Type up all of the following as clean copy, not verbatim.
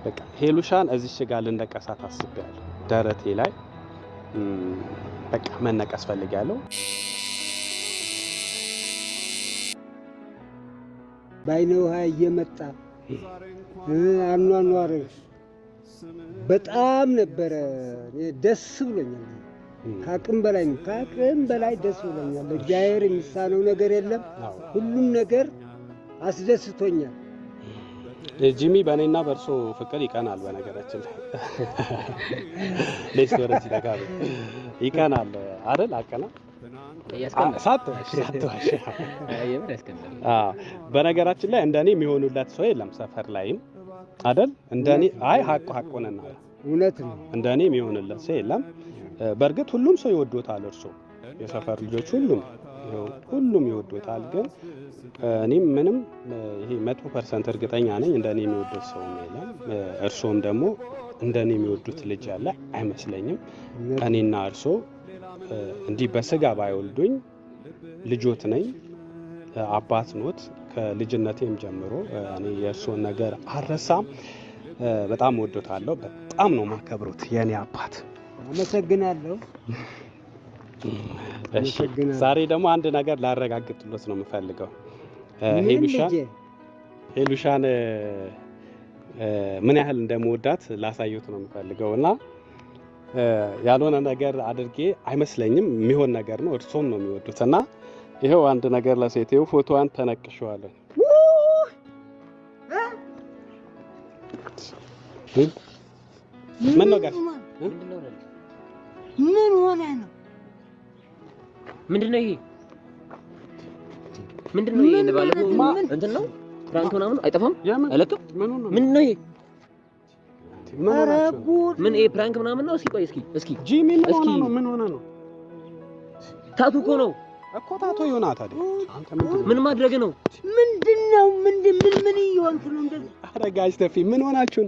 በቃ ሄሉሻን እዚች ጋር ልንደቀሳት አስቤያለሁ ደረቴ ላይ በቃ መነቀስ ፈልጋለሁ ባይነው እየመጣ አኗኗርሽ በጣም ነበረ ደስ ብሎኛል ካቅም በላይ ነው ካቅም በላይ ደስ ብሎኛል እግዚአብሔር የሚሳነው ነገር የለም ሁሉም ነገር አስደስቶኛል ጂሚ በእኔና በእርሶ ፍቅር ይቀናል በነገራችን ላይ ለስቶሪቲ ተጋቢ ይቀናል አይደል አቀና ሳትዋሽ የምር ያስቀምጣል በነገራችን ላይ እንደኔ የሚሆኑለት ሰው የለም ሰፈር ላይም አይደል እንደኔ አይ ሀቅ ሆነና እውነት ነው እንደኔ የሚሆንለት ሰው የለም በርግጥ ሁሉም ሰው ይወዶታል እርሶ የሰፈር ልጆች ሁሉም ይወዶታል ግን እኔም ምንም ይሄ 100% እርግጠኛ ነኝ እንደኔ የሚወዱት ሰው የለም እርሶም ደግሞ እንደኔ የሚወዱት ልጅ ያለ አይመስለኝም እኔና እርሶ እንዲህ በስጋ ባይወልዱኝ ልጆት ነኝ አባት ኖት ከልጅነቴም ጀምሮ እኔ የእርሶን ነገር አረሳም በጣም ወዶታለሁ በጣም ነው ማከብሩት የኔ አባት አመሰግናለሁ እሺ ዛሬ ደግሞ አንድ ነገር ላረጋግጥሎት ነው የምፈልገው ሄሉሻን ምን ያህል እንደምወዳት ላሳዩት ነው የምፈልገውና ያልሆነ ነገር አድርጌ አይመስለኝም የሚሆን ነገር ነው እርሶም ነው የሚወዱትና ይሄው አንድ ነገር ለሴቴው ፎቶዋን ተነቅሽዋለሁ ምን ነው ጋር ምን ሆነ ነው ምንድነው ይሄ ምንድነው ይሄ ባለፈው እንትን ነው ፍራንክ ምናምን አይጠፋም አይለቅም ምንድነው ይሄ ምን ይሄ ፍራንክ ምናምን ነው እስኪ ጂሚ ምን ሆነ ነው ታቱ እኮ ነው እኮ ታቱ ይሆናል ታዲያ አንተ ምን ማድረግ ነው ምንድነው ምን ይሆንኩ ነው እንደዚህ አረጋጅ ተፊ ምን ሆናችሁ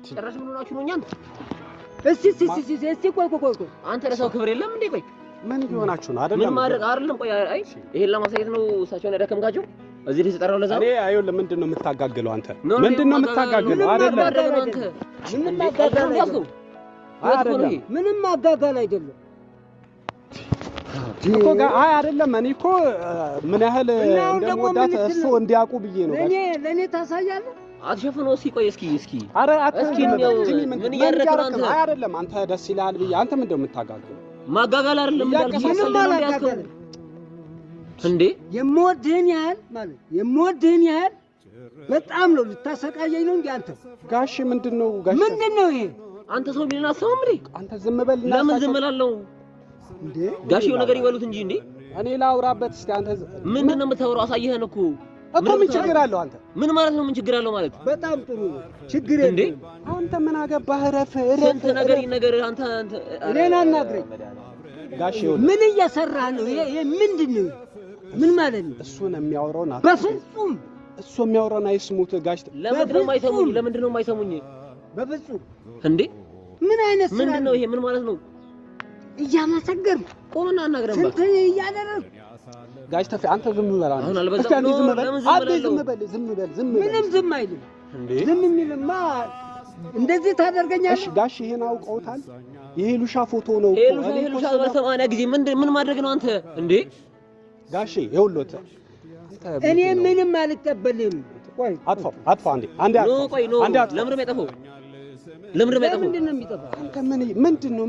ጭራሽ ምን ሆናችሁ ነው እኛን እስቲ ቆይ አንተ ለሰው ክብር የለም እንዴ ቆይ ምን ይሆናችሁ ነው አይደለም ምን ማድረግ አይደለም ቆይ አይ ይሄን ለማሳየት ነው እሳቸውን ያደከምካቸው እዚህ ልጅ ተጠራው ለዛ እኔ አይደለም ምንድነው የምታጋግለው አንተ ምንድነው የምታጋግለው አይደለም ምንም ማጋጋል አይደለም እኮ አይ አይደለም እኔ እኮ ምን ያህል እንደምወዳት እሱ እንዲያውቁ ብዬ ነው ለኔ ታሳያለህ አትሸፍነው እስኪ አረ እስኪ ምን እያደረግህ አንተ አይ አይደለም አንተ ደስ ይላል ብዬ አንተ ምንድነው የምታጋግለው ማጋጋል አይደለም እንዳልኩ እንዴ የምወድህን ያህል በጣም ነው ልታሰቃየኝ ነው እንዴ አንተ ጋሽ ምንድነው ይሄ አንተ ሰው ቢልና ሰውም እንዴ አንተ ዝም በልና ለምን ዝም እላለሁ እንዴ ጋሽው ነገር ይበሉት እንጂ እንዴ እኔ ላውራበት እስቲ አንተ ምንድነው የምታወራው አሳየህን እኮ ምን ችግር አለው አንተ ምን ማለት ነው ምን ችግር አለው ማለት በጣም ጥሩ ችግር የለም እንዴ አንተ ምን አገባህ ረፍ ስንት ነገር አንተ እኔን አናግረኝ ጋሽው ምን እየሰራህ ነው ይሄ ምንድነው ምን ማለት ነው እሱን የሚያወራው ናት በፍጹም እሱ የሚያወራውን አይስሙት ጋሽ ለምንድነው የማይሰሙኝ በፍጹም እንዴ ምን አይነት ስራ ምንድነው ይሄ ምን ማለት ነው እያመሰገን ቆመና አናግረን ስንት እያደረግ ጋሽ ተፈ አንተ ዝም በል አሁን አልበዛም ነው ዝም በል ምንም ዝም አይልም እንዴ ዝም የሚልማ እንደዚህ ታደርገኛለህ እሺ ጋሽ ይሄን አውቀውታል ይሄ ሉሻ ፎቶ ነው ሄሉሻ በ80 ጊዜ ምን ማድረግ ነው አንተ እንዴ ጋሽ ይኸውልዎት እኔ ምንም አልቀበልም ቆይ አጥፋ አንዴ ለምንድነው የጠፋው ምንድነው የሚጠፋው አንተ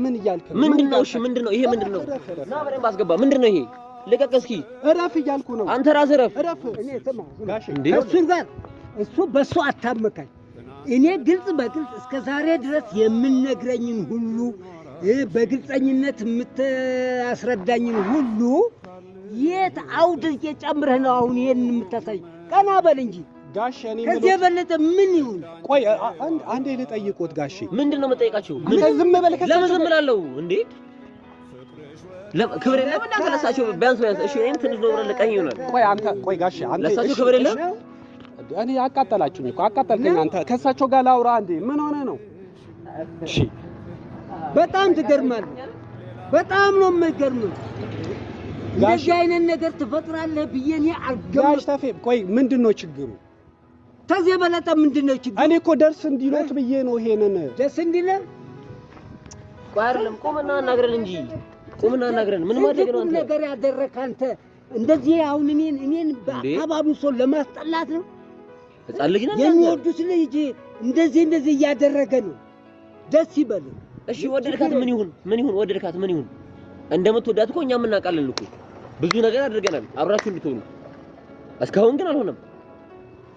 ምን እያልክ ምንድነው እሺ ምንድነው ይሄ ምንድነው ና በደንብ አስገባ ምንድነው ይሄ ልቀቅ እስኪ እረፍ እያልኩ ነው አንተ ራስህ እረፍ እኔ ስማ ጋሽ እሱ ጋር እሱ በሱ አታመካኝ እኔ ግልጽ በግልጽ እስከ ዛሬ ድረስ የምነግረኝን ሁሉ በግልጸኝነት የምታስረዳኝን ሁሉ የት አውድ እየጨምረህ ነው አሁን ይሄን የምታሳይ ቀና በል እንጂ ጋሽ እኔ ከዚህ የበለጠ ምን ይሁን ቆይ አንዴ ልጠይቅዎት ጋሽ ምንድነው የምጠይቃቸው ዝም በል ለምን ዝም እላለሁ እንዴ ክብር የለም እና ለሳቸው ቢያንስ እሺ እኔን ትንሽ ነው ለቀኝ ይሆናል ቆይ ጋሽ አንተ ለሳቸው ክብር የለም እኔ አቃጠላችሁኝ እኮ አቃጠልከኝ አንተ ከሳቸው ጋር ላውራ እንዴ ምን ሆነ ነው እሺ በጣም ትገርማለህ በጣም ነው የምትገርመው እንደዚህ አይነት ነገር ትፈጥራለህ ብዬ እኔ አልገባም ጋሽ ተፌ ቆይ ምንድነው ችግሩ ተዚህ በለጠ ምንድነው ችግር? እኔ እኮ ደርስ እንዲሎት ብዬ ነው ይሄንን ደስ እንዲለ ቋርለም ቆመና አናግረን እንጂ ቆመና አናግረን ምን ማድረግ ነው አንተ ነገር ያደረክ አንተ እንደዚህ አሁን እኔን በአካባቢው ሰው ለማስጠላት ነው ህፃን ልጅ ነን የሚወዱት ልጅ እንደዚህ እያደረገ ነው ደስ ይበል እሺ ወደድካት ምን ይሁን ወደድካት ምን ይሁን እንደምትወዳት እኮ እኛም እናውቃለን እኮ ብዙ ነገር አድርገናል አብራችሁ እንድትሆኑ እስካሁን ግን አልሆነም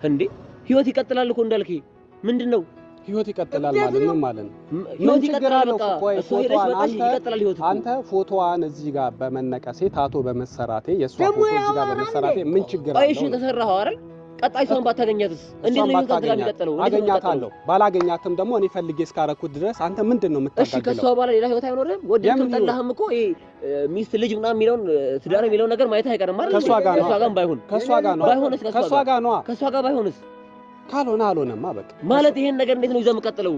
እንዴ ህይወት ይቀጥላል እኮ እንዳልከኝ ምንድነው ህይወት ይቀጥላል ማለት ነው ህይወት ይቀጥላል በቃ አንተ ፎቶዋን እዚህ ጋር በመነቀሴ ታቶ በመሰራቴ የሷ ፎቶ እዚህ ጋር በመሰራቴ ምን ችግር አለው? እሺ ተሰራው አይደል? ቀጣይ ሰውን ባታገኛትስ እንዴት ነው ህይወት የሚቀጥለው? አገኛታለሁ ባላገኛትም ደግሞ እኔ ፈልጌ እስካረኩት ድረስ አንተ ምንድነው የምታጋግለው? እሺ ከሷ በኋላ ሌላ ህይወት አይኖርም? ወደድክም ጠላህም እኮ ሚስት ልጅ ምናምን የሚለውን ትዳር የሚለውን ነገር ማየት አይቀርም አይደል? ከሷ ጋር ነው ባይሆንስ ከሷ ጋር ባይሆንስ ካልሆነ አልሆነማ በቃ ማለት ይሄን ነገር እንዴት ነው ይዘው መቀጠለው?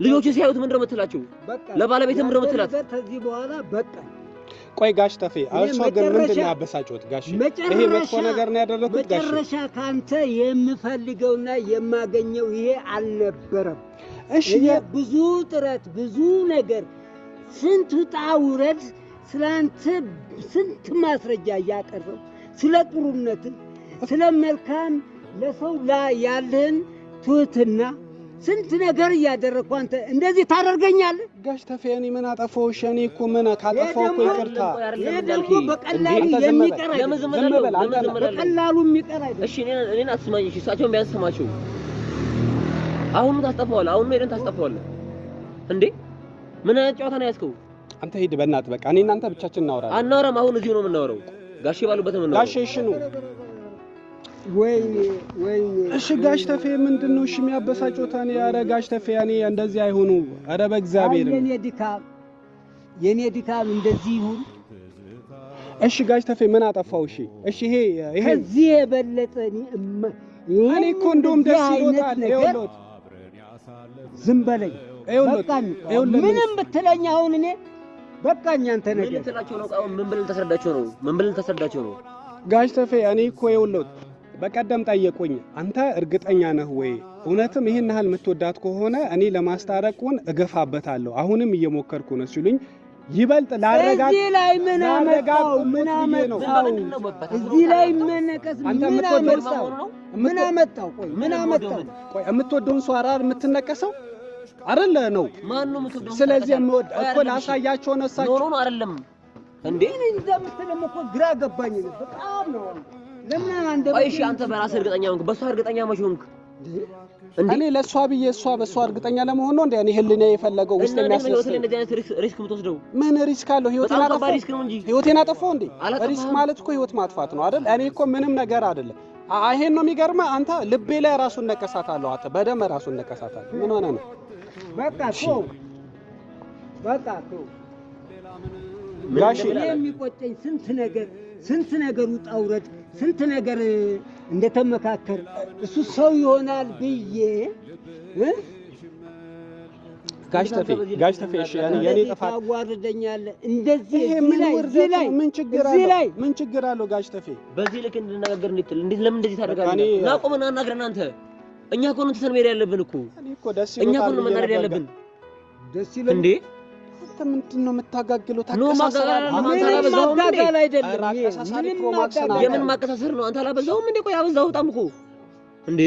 ልጆቹ ሲያዩት ምንድነው የምትላቸው? ለባለቤት ምንድነው የምትላት? ከዚህ በኋላ በቃ ቆይ ጋሽ ተፌ አልሶ ግን ምንድነው ያበሳጨውት ጋሽ? ይሄ መጥፎ ነገር ነው ያደረኩት ጋሽ? መጨረሻ ካንተ የምፈልገውና የማገኘው ይሄ አልነበረም። እሺ ብዙ ጥረት ብዙ ነገር ስንት ውጣ ውረድ ስላንተ ስንት ማስረጃ ያቀርበው ስለ ጥሩነት ስለ መልካም ለሰው ላይ ያለን ትውትና ስንት ነገር ያደረኩ አንተ እንደዚህ ታደርገኛለህ? ጋሽ ተፌ እኔ ምን አጠፋው? እኔ እኮ ምን ካጠፋው እኮ ይቅርታ። ደግሞ በቀላሉ የሚቀር በቀላሉ የሚቀር አይደለም። እሺ እኔን አትስማኝ። እሺ እሳቸውን ቢያንስ ስማቸው። አሁን ታስጠፋዋለህ። አሁን ሄደን ታስጠፋዋለህ እንዴ? ምን አይነት ጨዋታ ነው ያዝከው? አንተ ሂድ በእናትህ በቃ እኔ እናንተ ብቻችን እናወራለን። አናወራም። አሁን እዚሁ ነው የምናወራው። ጋሼ ባሉበት ነው የምናወራው። ጋሼ እሺ ነው ወይኔ እሺ ጋሽ ተፌ ምንድነው እሺ የሚያበሳጨው? ታኔ ኧረ ጋሽ ተፌ ያኔ እንደዚህ አይሆኑ። ኧረ በእግዚአብሔር የኔ ድካም እንደዚህ ይሁን። እሺ ጋሽ ተፌ ምን አጠፋው? እሺ ይሄ ከዚህ የበለጠ እኔ እኮ እንደውም ደስ ይሎታል። ይኸውልህ ዝም በለኝ በቃኝ። ምንም ብትለኝ አሁን እኔ በቃኝ። አንተ ነገር ምን ልትላቸው ነው? አሁን ምን ብለን ተሰዳቸው ነው? ጋሽ ተፌ እኔ እኮ ይኸውልህ በቀደም ጠየቁኝ። አንተ እርግጠኛ ነህ ወይ እውነትም ይሄን ያህል የምትወዳት ከሆነ እኔ ለማስታረቁን እገፋበታለሁ አሁንም እየሞከርኩ ነው ሲሉኝ ይበልጥ ላረጋግ እዚህ ላይ ምን አመጣው? እዚህ ላይ ምን አመጣው? ቆይ የምትወደውን ሰው አራር የምትነቀሰው አይደለ ነው? ማን ነው የምትወደው? ስለዚህ የምወድ እኮ ላሳያቸው ነው እሳቸው ነው አይደለም እንዴ? እኔ እንደምትለም እኮ ግራ ገባኝ ነው በጣም ነው። ለምን አንተ እሺ አንተ በራስህ እርግጠኛ ሆንክ? በሷ እርግጠኛ መቼ ሆንክ? እኔ ለሷ ብዬ እሷ በሷ እርግጠኛ ለመሆን ነው እንዴ? እኔ ህሊና የፈለገው ውስጥ የሚያስነሳ እንደዚህ አይነት ሪስክ የምትወስደው ምን ሪስክ አለው? ህይወቴን አጠፋው እንዴ? ሪስክ ማለት እኮ ህይወት ማጥፋት ነው አይደል? እኔ እኮ ምንም ነገር አይደለም። ይሄን ነው የሚገርመው። አንተ ልቤ ላይ ራሱን ነቀሳታለሁ። አንተ በደም ራሱን ነቀሳታለሁ። ምን ሆነ ነው? በቃ ጋሽ የሚቆጨኝ ስንት ነገር ውጣ ውረድ ስንት ነገር እንደተመካከር እሱ ሰው ይሆናል ብዬ ጋሽ ተፌ እሺ የኔ ጥፋት ታዋርደኛለህ እንደዚህ ምን ችግር አለው? ጋሽ ተፌ በዚህ ልክ እንድንነጋገር እንዴት ለምን እንደዚህ ታደርጋለህ? ናቆምና አናግረን አንተ እኛ እኮ ነው ተሰን መሄድ ያለብን እኮ እኛ እኮ ነው መናደድ ያለብን። ደስ ይላል እንዴ አንተ ምንድነው የምታጋግለው? ማጋጋል አይደለም። የምን ማቀሳሰር ነው? አንተ አላበዛውም እንዴ? ቆይ አበዛው በጣም እኮ እንዴ።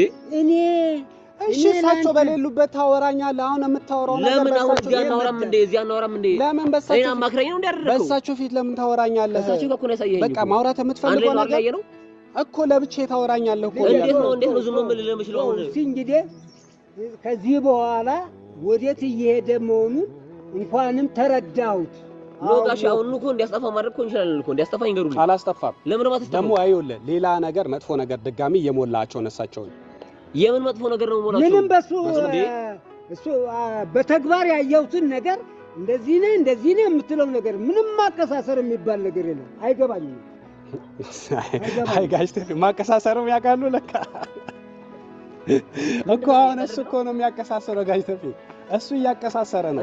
እሺ እሳቸው በሌሉበት ታወራኛለህ። አሁን የምታወራው ነገር ለምን አሁን እዚህ አናወራም እንዴ? ለምን በእሳቸው እኔ አማክረኝ ነው እንዴ ያደረከው? በእሳቸው ፊት ለምን ታወራኛለህ? እሳቸው እኮ ነው ያሳየኸኝ። በቃ ማውራት የምትፈልገው ነገር እኮ ለብቻ ታወራኛለህ እኮ። እንዴት ነው ዝም ብለህ ለምችለው? እሺ እንግዲህ ከዚህ በኋላ ወዴት እየሄደ መሆኑን እንኳንም ተረዳሁት። ሎጋሽ አሁን እኮ እንዲያስጠፋ ማድረግ እኮ እንችላለን እኮ እንዲያስጠፋ ይንገሩልኝ። አላስጠፋም። ለምን ማተስተው ደግሞ አይውልህ ሌላ ነገር መጥፎ ነገር ድጋሚ እየሞላቸው ነሳቸው። የምን መጥፎ ነገር ነው ሞላቸው? ምንም እሱ በተግባር ያየሁትን ነገር እንደዚህ ነው የምትለው ነገር ምንም ማቀሳሰር የሚባል ነገር የለም። አይገባኝም። አይ ጋሽ ተፌ ማቀሳሰሩም ያውቃሉ ለካ እኮ አሁን እሱ እኮ ነው የሚያቀሳሰረው። ጋሽ ተፌ እሱ እያቀሳሰረ ነው።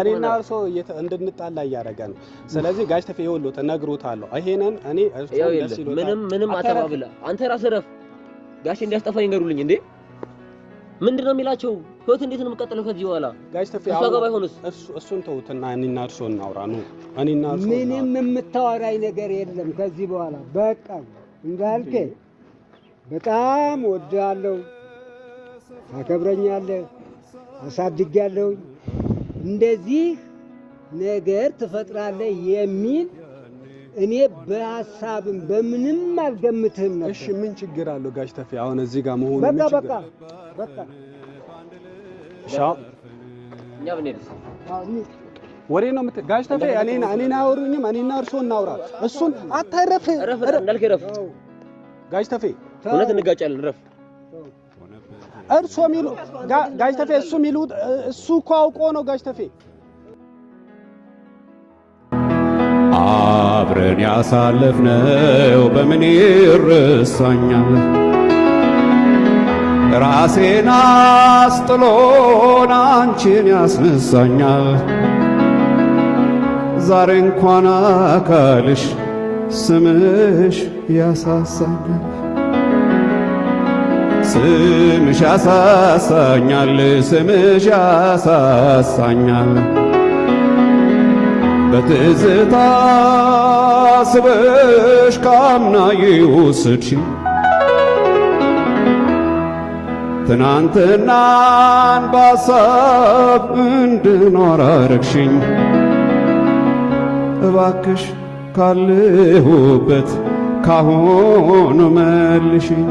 እኔና እርሶ እንድንጣላ እያደረገ ነው። ስለዚህ ጋሽ ተፌ ይኸውልህ ተነግሮታል። ይሄንን እኔ እርሶ ደስ ይሎታል። ምንም አተባብላ አንተ ራስህ ረፍ ጋሽ እንዲያስጠፋኝ ይንገሩልኝ እንዴ ምንድነው የሚላቸው ህይወት እንዴት ነው የምቀጥለው ከዚህ በኋላ ጋሽ ተፌ እሷ ጋር ባይሆንስ እሱን ተውትና እኔና እርሶ እናውራ ነው እኔና እርሶ ምንም የምታወራኝ ነገር የለም ከዚህ በኋላ በቃ እንዳልከ በጣም ወዳለው አከብረኛለህ አሳድጋለሁ እንደዚህ ነገር ትፈጥራለህ የሚል እኔ በሐሳብም በምንም አልገምትህም ነበር። እሺ ምን ችግር አለው ጋሽ ተፌ አሁን እዚህ ጋር መሆኑ በቃ ምን ችግር በቃ ሻው እኛ ብንሄድስ ወሬ ነው ጋሽ ተፌ እኔና አወሩኝም እኔና እርሶ እናውራ እሱን አታረፍ እንዳልከ ረፍ ጋሽ ተፌ እውነት እንጋጫለን ረፍ እርሶ ሚሉ ጋሽ ተፌ እሱ ሚሉት እሱ እኮ አውቆ ነው ጋሽ ተፌ አብረን ያሳለፍነው በምን ይረሳኛል ራሴን አስጥሎን አንቺን ያስነሳኛል ዛሬ እንኳን አካልሽ ስምሽ ያሳሳኛል ስምሽ ያሳሳኛል ስምሽ ያሳሳኛል በትዝታ ስበሽ ካምና ይወስድሽኝ ትናንትናን ባሳብ እንድኖር አረግሽኝ እባክሽ ካለሁበት ካሁኑ መልሽኝ